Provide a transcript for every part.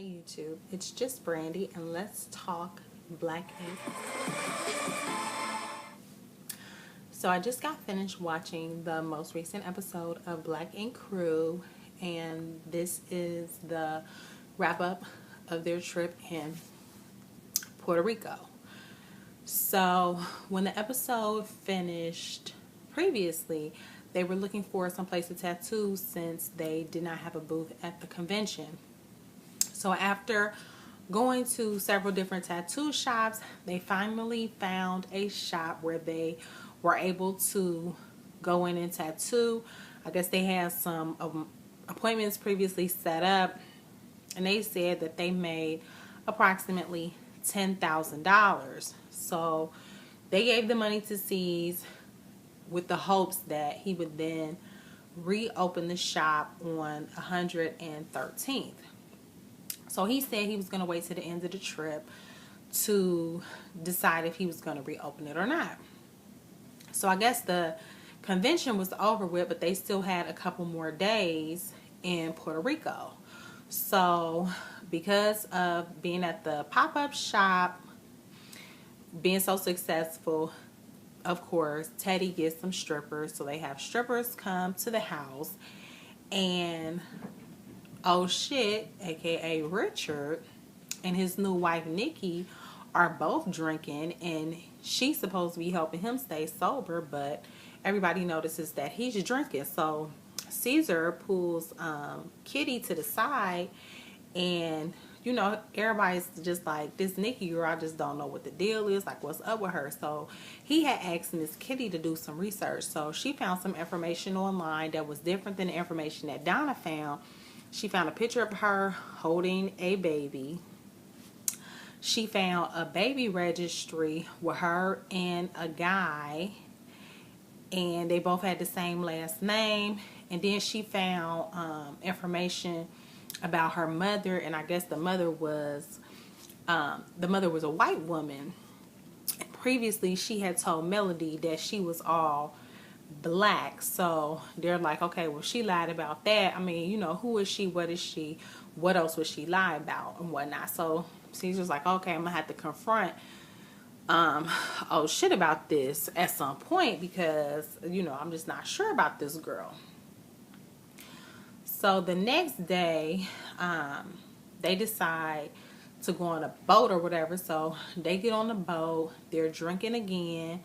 YouTube, it's just Brandy and let's talk Black ink. So I just got finished watching the most recent episode of Black ink Crew, and this is the wrap up of their trip in Puerto Rico. So when the episode finished previously, they were looking for some place to tattoo since they did not have a booth at the convention. So after going to several different tattoo shops, they finally found a shop where they were able to go in and tattoo. I guess they had some appointments previously set up, and they said that they made approximately $10,000. So they gave the money to C's with the hopes that he would then reopen the shop on 113th. So he said he was going to wait to the end of the trip to decide if he was going to reopen it or not. So I guess the convention was over with, but they still had a couple more days in Puerto Rico. So because of being at the pop-up shop, being so successful, of course, Teddy gets some strippers. So they have strippers come to the house, and oh shit, aka Richard, and his new wife Nikki are both drinking, and she's supposed to be helping him stay sober, but everybody notices that he's drinking. So Caesar pulls Kitty to the side, and you know, everybody's just like, this Nikki girl, I just don't know what the deal is, like what's up with her. So he had asked Miss Kitty to do some research. So she found some information online that was different than the information that Donna found. She found a picture of her holding a baby. She found a baby registry with her and a guy, and they both had the same last name. And then she found information about her mother, and I guess the mother was a white woman. Previously, she had told Melody that she was all black. So they're like, okay, well, she lied about that. I mean, you know, who is she? What is she? What else would she lie about and whatnot? So Caesar's like, okay, I'm gonna have to confront oh shit about this at some point, because you know, I'm just not sure about this girl. So the next day, they decide to go on a boat or whatever. So they get on the boat, they're drinking again,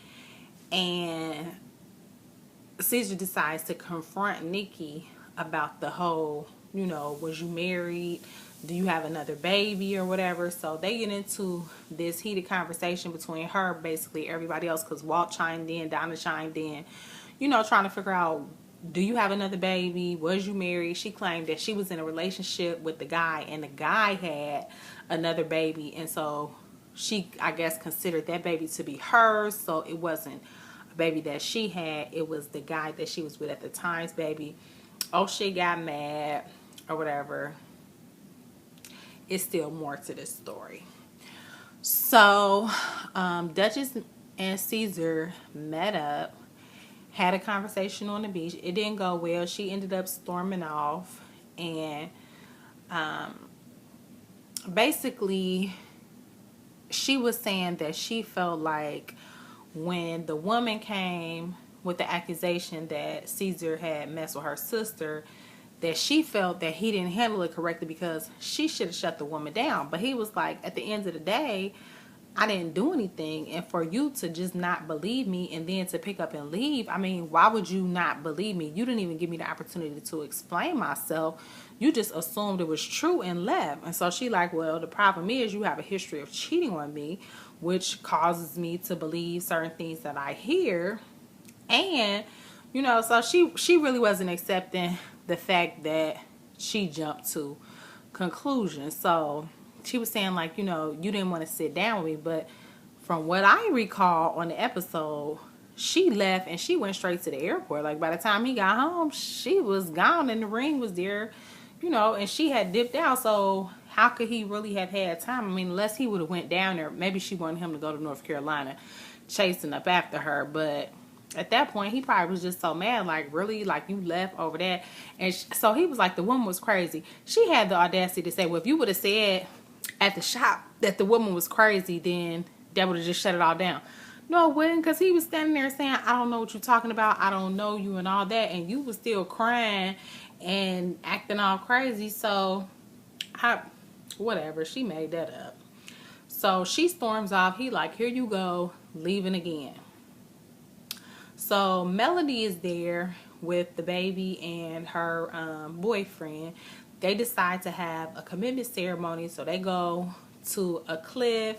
and Caesar decides to confront Nikki about the whole, you know, was you married? Do you have another baby or whatever? So they get into this heated conversation between her, basically everybody else, because Walt chimed in, Donna chimed in, you know, trying to figure out, do you have another baby? Was you married? She claimed that she was in a relationship with the guy, and the guy had another baby, and so she, I guess, considered that baby to be hers. So it wasn't a baby that she had, it was the guy that she was with at the time's baby. Oh, she got mad or whatever. It's still more to this story. So Duchess and Caesar met up, had a conversation on the beach. It didn't go well. She ended up storming off, and basically she was saying that she felt like when the woman came with the accusation that Caesar had messed with her sister, that she felt that he didn't handle it correctly because she should have shut the woman down. But he was like, at the end of the day, I didn't do anything, and for you to just not believe me and then to pick up and leave, I mean, why would you not believe me? You didn't even give me the opportunity to explain myself. You just assumed it was true and left. And so she like, well, the problem is you have a history of cheating on me, which causes me to believe certain things that I hear. And, you know, so she really wasn't accepting the fact that she jumped to conclusions. So she was saying, like, you know, you didn't want to sit down with me, but from what I recall on the episode, she left and she went straight to the airport. Like, by the time he got home, she was gone and the ring was there, you know, and she had dipped out. So how could he really have had time? I mean, unless he would have went down there, maybe she wanted him to go to North Carolina chasing up after her, but at that point, he probably was just so mad, like, really? Like, you left over that? And so he was like, the woman was crazy. She had the audacity to say, well, if you would have said at the shop that the woman was crazy, then that would have just shut it all down. No, it wouldn't, because he was standing there saying, I don't know what you're talking about. I don't know you and all that. And you was still crying and acting all crazy. So, whatever. She made that up. So she storms off. He like, here you go, leaving again. So Melody is there with the baby and her boyfriend. They decide to have a commitment ceremony. So they go to a cliff.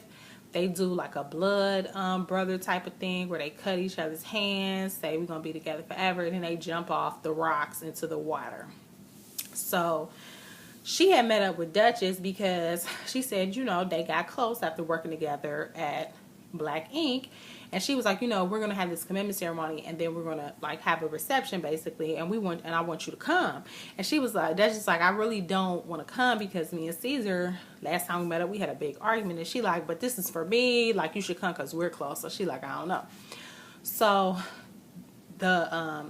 They do like a blood brother type of thing where they cut each other's hands, say we're going to be together forever. And then they jump off the rocks into the water. So she had met up with Duchess because she said, you know, they got close after working together at Black Ink. And she was like, you know, we're going to have this commitment ceremony and then we're going to like have a reception basically. And I want you to come. And she was like, Duchess like, I really don't want to come because me and Caesar, last time we met up, we had a big argument. And she like, but this is for me. Like, you should come because we're close. So she like, I don't know. So the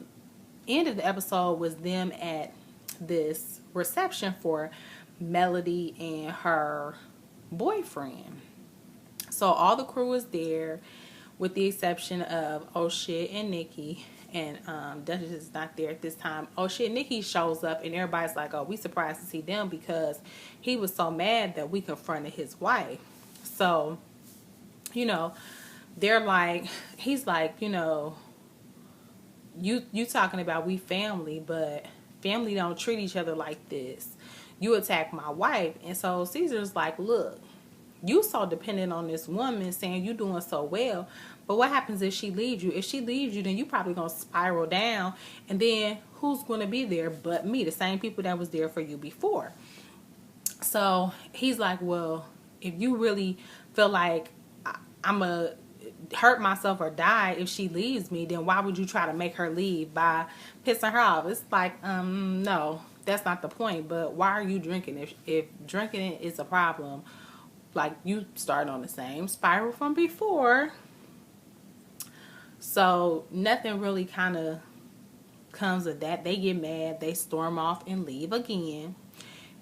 end of the episode was them at this reception for Melody and her boyfriend. So all the crew is there with the exception of Oh Shit and Nikki, and Duchess is not there at this time. Oh Shit, Nikki shows up and everybody's like, oh, we surprised to see them because he was so mad that we confronted his wife. So, you know, they're like, he's like, you know, you talking about we family, but family don't treat each other like this. You attack my wife. And so Caesar's like, look, you so dependent on this woman saying you doing so well, but what happens if she leaves you? If she leaves you, then you probably gonna spiral down, and then who's gonna be there but me, the same people that was there for you before? So he's like, well, if you really feel like I'm a hurt myself or die if she leaves me, then why would you try to make her leave by pissing her off? It's like, no, that's not the point. But why are you drinking? If drinking is a problem, like, you start on the same spiral from before. So nothing really kind of comes of that. They get mad, they storm off and leave again.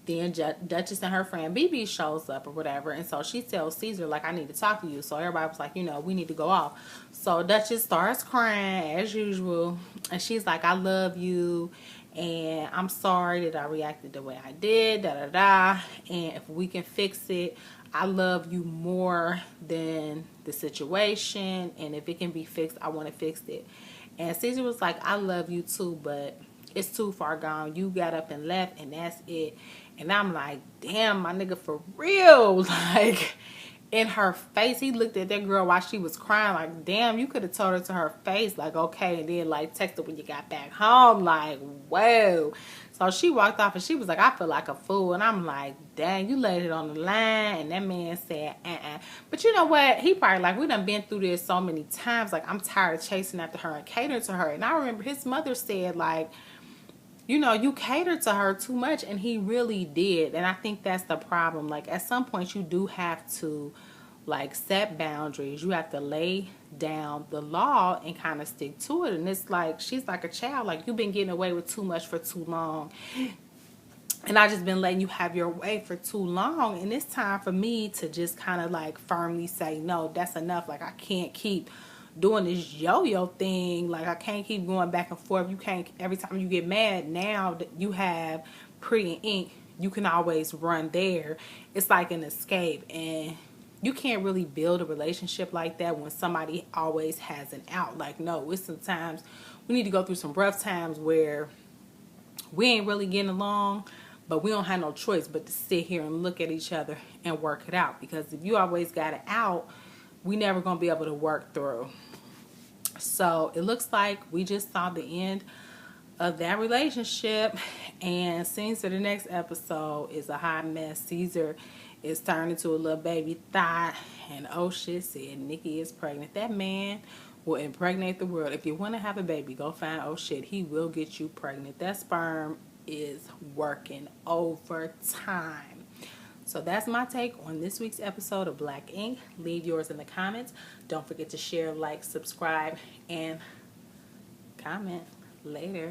Then Duchess and her friend BB shows up or whatever. And so she tells Caesar, like, I need to talk to you. So everybody was like, you know, we need to go off. So Duchess starts crying as usual. And she's like, I love you. And I'm sorry that I reacted the way I did. Da, da, da. And if we can fix it, I love you more than the situation. And if it can be fixed, I want to fix it. And Caesar was like, I love you too, but it's too far gone. You got up and left, and that's it. And I'm like, damn, my nigga, for real. Like, in her face, he looked at that girl while she was crying. Like, damn, you could have told her to her face, like, okay, and then, like, text her when you got back home. Like, whoa. So she walked off, and she was like, I feel like a fool. And I'm like, dang, you laid it on the line. And that man said, But you know what? He probably like, we done been through this so many times. Like, I'm tired of chasing after her and catering to her. And I remember his mother said, like, you know, you catered to her too much, and he really did. And I think that's the problem. Like, at some point, you do have to, like, set boundaries. You have to lay down the law and kind of stick to it. And it's like, she's like a child. Like, you've been getting away with too much for too long. And I just been letting you have your way for too long. And it's time for me to just kind of, like, firmly say, no, that's enough. Like, I can't keep doing this yo-yo thing. Like, I can't keep going back and forth. You can't, every time you get mad, now that you have Pretty Ink, you can always run there. It's like an escape. And you can't really build a relationship like that when somebody always has an out. Like, no, it's sometimes we need to go through some rough times where we ain't really getting along, but we don't have no choice but to sit here and look at each other and work it out. Because if you always got it out, we never going to be able to work through. So it looks like we just saw the end of that relationship, and scenes for the next episode is a hot mess. Caesar is turned into a little baby thought, and oh shit said Nikki is pregnant. That man will impregnate the world. If you want to have a baby, go find oh shit. He will get you pregnant. That sperm is working overtime. So that's my take on this week's episode of Black Ink. Leave yours in the comments. Don't forget to share, like, subscribe, and comment. Later.